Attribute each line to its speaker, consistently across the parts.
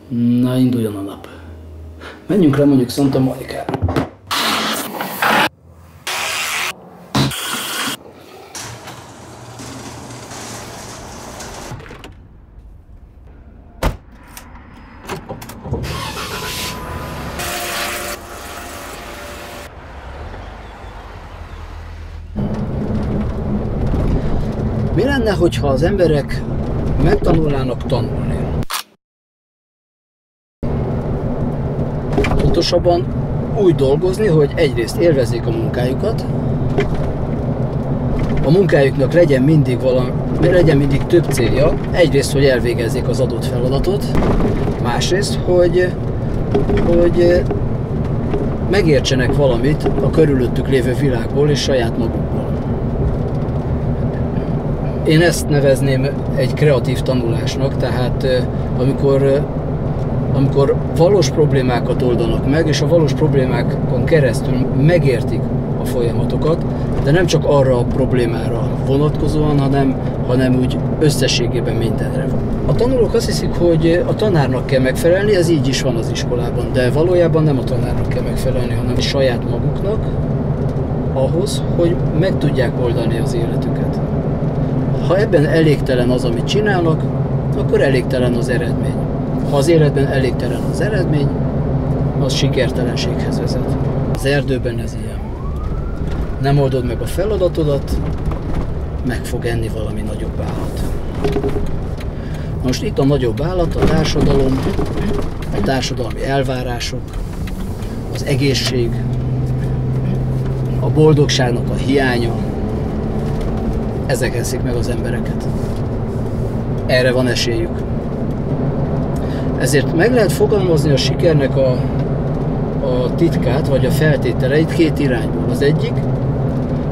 Speaker 1: Na, induljon a nap. Menjünk le mondjuk Santa Monikára. Mi lenne, hogyha az emberek megtanulnának tanulni? Pontosabban úgy dolgozni, hogy egyrészt élvezzék a munkájukat, a munkájuknak legyen mindig több célja, egyrészt, hogy elvégezzék az adott feladatot, másrészt, hogy megértsenek valamit a körülöttük lévő világból és saját magukból. Én ezt nevezném egy kreatív tanulásnak, tehát amikor valós problémákat oldanak meg, és a valós problémákon keresztül megértik a folyamatokat, de nem csak arra a problémára vonatkozóan, hanem úgy összességében mindenre. A tanulók azt hiszik, hogy a tanárnak kell megfelelni, ez így is van az iskolában, de valójában nem a tanárnak kell megfelelni, hanem saját maguknak ahhoz, hogy meg tudják oldani az életüket. Ha ebben elégtelen az, amit csinálnak, akkor elégtelen az eredmény. Ha az életben elégtelen az eredmény, az sikertelenséghez vezet. Az erdőben ez ilyen. Nem oldod meg a feladatodat, meg fog enni valami nagyobb állat. Most itt a nagyobb állat, a társadalom, a társadalmi elvárások, az egészség, a boldogságnak a hiánya, ezek eszik meg az embereket. Erre van esélyük. Ezért meg lehet fogalmazni a sikernek a titkát, vagy a feltételeit két irányból. Az egyik,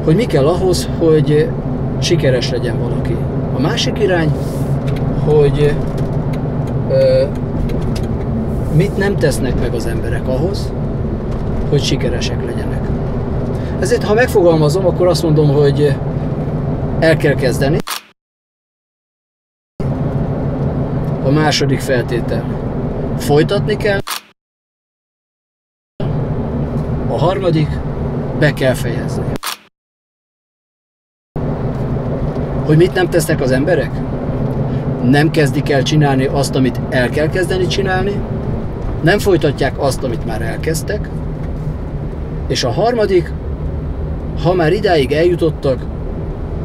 Speaker 1: hogy mi kell ahhoz, hogy sikeres legyen valaki. A másik irány, hogy mit nem tesznek meg az emberek ahhoz, hogy sikeresek legyenek. Ezért, ha megfogalmazom, akkor azt mondom, hogy el kell kezdeni. A második feltétel. Folytatni kell. A harmadik, be kell fejezni. Hogy mit nem tesznek az emberek? Nem kezdik el csinálni azt, amit el kell kezdeni csinálni, nem folytatják azt, amit már elkezdtek, és a harmadik, ha már idáig eljutottak,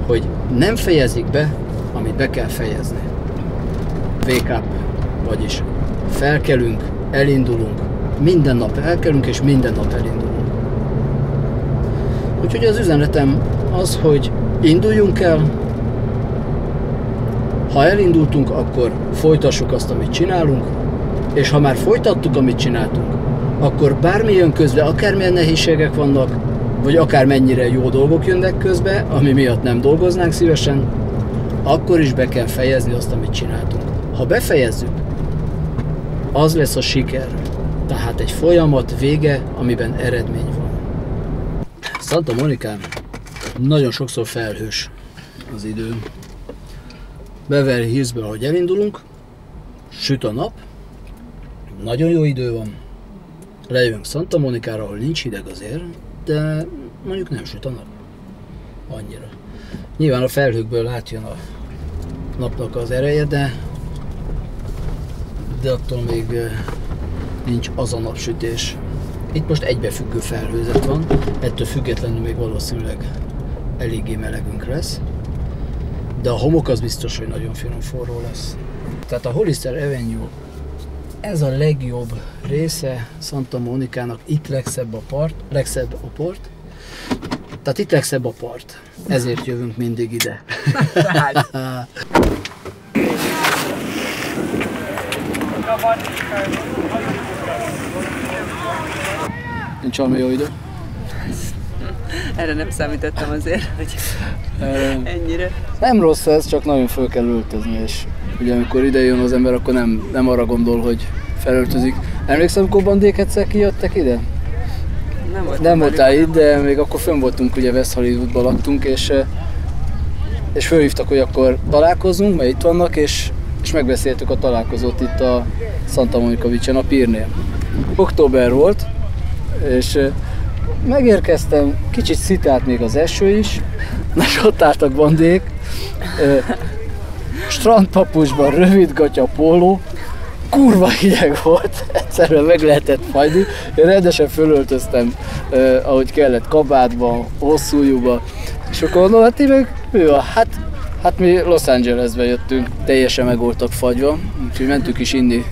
Speaker 1: hogy nem fejezik be, amit be kell fejezni. Wake up, vagyis felkelünk, elindulunk, minden nap elkelünk és minden nap elindulunk. Úgyhogy az üzenetem az, hogy induljunk el, ha elindultunk, akkor folytassuk azt, amit csinálunk, és ha már folytattuk, amit csináltunk, akkor bármi jön közbe, akármilyen nehézségek vannak, vagy akármennyire jó dolgok jönnek közbe, ami miatt nem dolgoznánk szívesen, akkor is be kell fejezni azt, amit csináltunk. Ha befejezzük, az lesz a siker. Tehát egy folyamat vége, amiben eredmény van. Santa Monicán nagyon sokszor felhős az idő. Beverly Hillsből, ahogy elindulunk, süt a nap, nagyon jó idő van. Lejövünk Santa Monicára, ahol nincs hideg azért, de mondjuk nem süt a nap. Annyira. Nyilván a felhőkből átjön a napnak az ereje, de attól még nincs az a napsütés. Itt most egybefüggő felhőzet van, ettől függetlenül még valószínűleg eléggé melegünk lesz. De a homok az biztos, hogy nagyon finom forró lesz. Tehát a Hollister Avenue, ez a legjobb része Santa Monicának, itt legszebb a part. Tehát itt legszebb a part. Ezért jövünk mindig ide. Nincs valami jó idő?
Speaker 2: Erre nem számítottam azért, hogy ennyire.
Speaker 1: Nem rossz ez, csak nagyon föl kell öltözni, és ugye amikor ide jön az ember, akkor nem arra gondol, hogy felöltözik. Emlékszem, amikor bandék egyszer kijöttek ide? Nem voltál itt, de még akkor fönn voltunk, ugye West Hollywoodban laktunk, és fölhívtak, hogy akkor találkozunk, mert itt vannak, és és megbeszéltük a találkozót itt a Santa Monica Beach-en, a Pírnél. Október volt, és megérkeztem, kicsit szitált még az eső is, és ott álltak bandék, strandpapucsban, rövidgatya, póló, kurva hideg volt, egyszerűen meg lehetett fagyni. Én rendesen fölöltöztem, ahogy kellett, kabátba, hosszújúba, és akkor mondom, hát én meg mi van? Hát mi Los Angelesbe jöttünk, teljesen meg voltak fagyva, úgyhogy mentünk is inni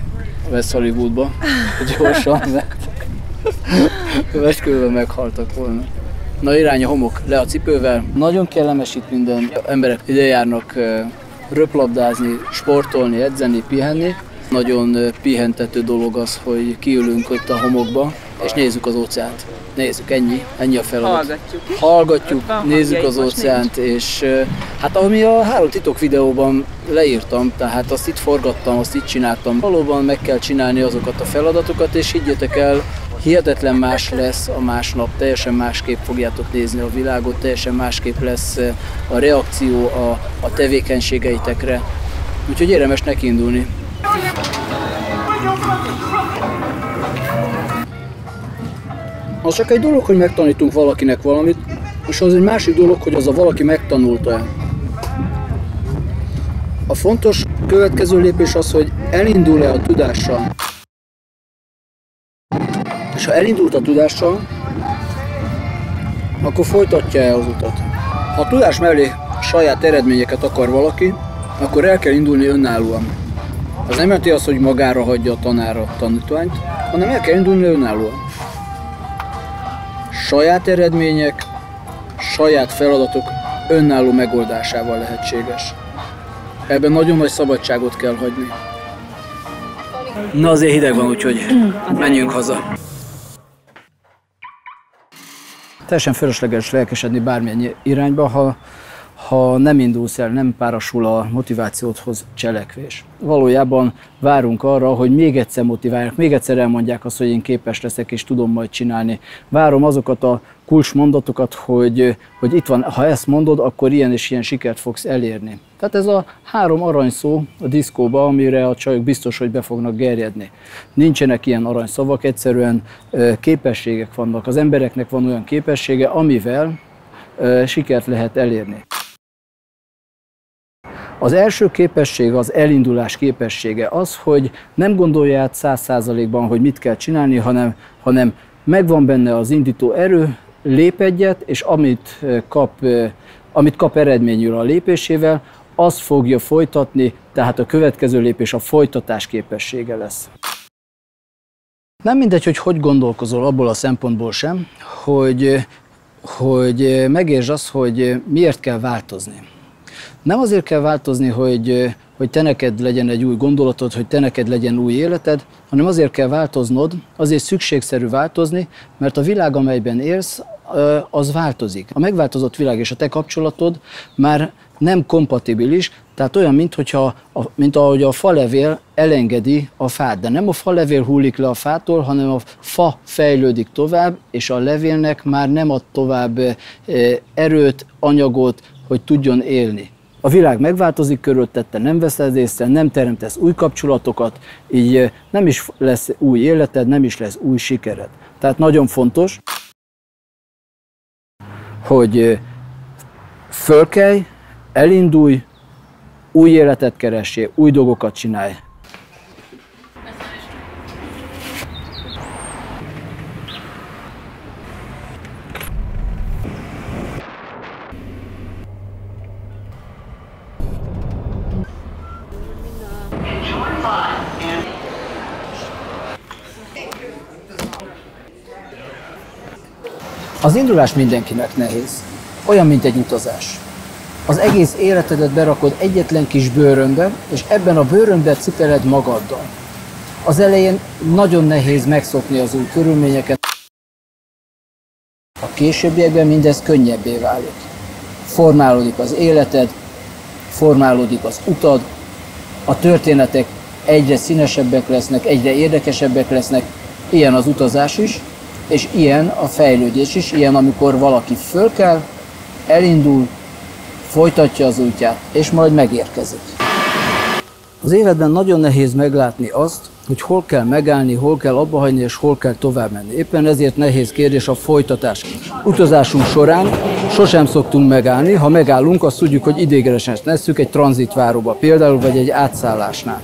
Speaker 1: West Hollywoodba, gyorsan, mert különben meghaltak volna. Na, irány a homok, le a cipővel. Nagyon kellemes itt minden. Emberek ide járnak röplabdázni, sportolni, edzeni, pihenni. Nagyon pihentető dolog az, hogy kiülünk ott a homokba, és nézzük az óceánt. Nézzük, ennyi a feladat. Hallgatjuk, nézzük az óceánt, és hát ami a 3 titok videóban leírtam, tehát azt itt forgattam, azt itt csináltam. Valóban meg kell csinálni azokat a feladatokat, és higgyétek el, hihetetlen más lesz a másnap, teljesen másképp fogjátok nézni a világot, teljesen másképp lesz a reakció a tevékenységeitekre. Úgyhogy érdemes nekiindulni. Az csak egy dolog, hogy megtanítunk valakinek valamit, és az egy másik dolog, hogy az a valaki megtanulta-e. A fontos következő lépés az, hogy elindul-e a tudással. És ha elindult a tudással, akkor folytatja-e az utat. Ha a tudás mellé saját eredményeket akar valaki, akkor el kell indulni önállóan. Az nem jelenti azt, hogy magára hagyja a tanár a tanítványt, hanem el kell indulni önállóan. Saját eredmények, saját feladatok önálló megoldásával lehetséges. Ebben nagyon nagy szabadságot kell hagyni. Na, azért hideg van, úgyhogy menjünk haza. Teljesen fölösleges lelkesedni bármilyen irányba, ha nem indulsz el, nem párosul a motivációdhoz cselekvés. Valójában várunk arra, hogy még egyszer motiválják, még egyszer elmondják azt, hogy én képes leszek és tudom majd csinálni. Várom azokat a kulcsmondatokat, hogy itt van, ha ezt mondod, akkor ilyen és ilyen sikert fogsz elérni. Tehát ez a 3 aranyszó a diszkóba, amire a csajok biztos, hogy be fognak gerjedni. Nincsenek ilyen aranyszavak, egyszerűen képességek vannak. Az embereknek van olyan képessége, amivel sikert lehet elérni. Az első képesség, az elindulás képessége az, hogy nem gondolja át 100%-ban, hogy mit kell csinálni, hanem megvan benne az indító erő, lép egyet, és amit kap eredményül a lépésével, azt fogja folytatni, tehát a következő lépés a folytatás képessége lesz. Nem mindegy, hogy gondolkozol abból a szempontból sem, hogy megértsd azt, hogy miért kell változni. Nem azért kell változni, hogy te neked legyen egy új gondolatod, hogy te neked legyen új életed, hanem azért kell változnod, azért szükségszerű változni, mert a világ, amelyben élsz, az változik. A megváltozott világ és a te kapcsolatod már nem kompatibilis, tehát olyan, mint ahogy a falevél elengedi a fát. De nem a falevél hullik le a fától, hanem a fa fejlődik tovább, és a levélnek már nem ad tovább erőt, anyagot, hogy tudjon élni. A világ megváltozik körülötte, nem veszed észre, nem teremtesz új kapcsolatokat, így nem is lesz új életed, nem is lesz új sikered. Tehát nagyon fontos, hogy fölkelj, elindulj, új életet keressél, új dolgokat csinálj. Az indulás mindenkinek nehéz, olyan, mint egy utazás. Az egész életedet berakod egyetlen kis bőrönbe, és ebben a bőrönbe cipeled magaddal. Az elején nagyon nehéz megszokni az új körülményeket. A későbbiekben mindez könnyebbé válik. Formálódik az életed, formálódik az utad, a történetek egyre színesebbek lesznek, egyre érdekesebbek lesznek, ilyen az utazás is, és ilyen a fejlődés is, ilyen amikor valaki fölkel, elindul, folytatja az útját, és majd megérkezik. Az életben nagyon nehéz meglátni azt, hogy hol kell megállni, hol kell abbahagyni, és hol kell tovább menni. Éppen ezért nehéz kérdés a folytatás. Utazásunk során sosem szoktunk megállni, ha megállunk, azt tudjuk, hogy idéglenesen tesszük egy tranzitváróba például, vagy egy átszállásnál.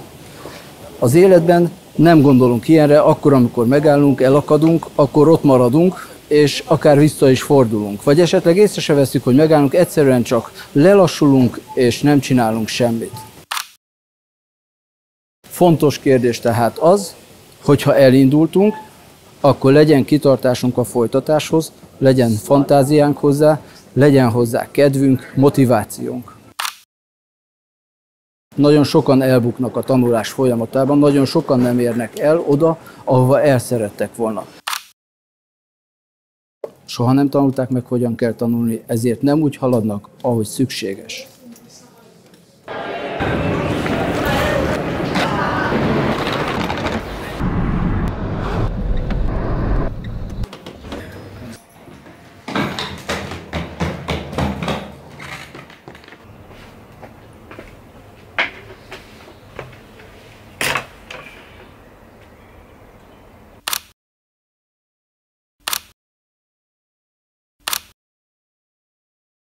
Speaker 1: Az életben nem gondolunk ilyenre, akkor, amikor megállunk, elakadunk, akkor ott maradunk, és akár vissza is fordulunk. Vagy esetleg észre se veszük, hogy megállunk, egyszerűen csak lelassulunk, és nem csinálunk semmit. Fontos kérdés tehát az, hogy ha elindultunk, akkor legyen kitartásunk a folytatáshoz, legyen fantáziánk hozzá, legyen hozzá kedvünk, motivációnk. Nagyon sokan elbuknak a tanulás folyamatában, nagyon sokan nem érnek el oda, ahova el szerettek volna. Soha nem tanulták meg, hogyan kell tanulni, ezért nem úgy haladnak, ahogy szükséges.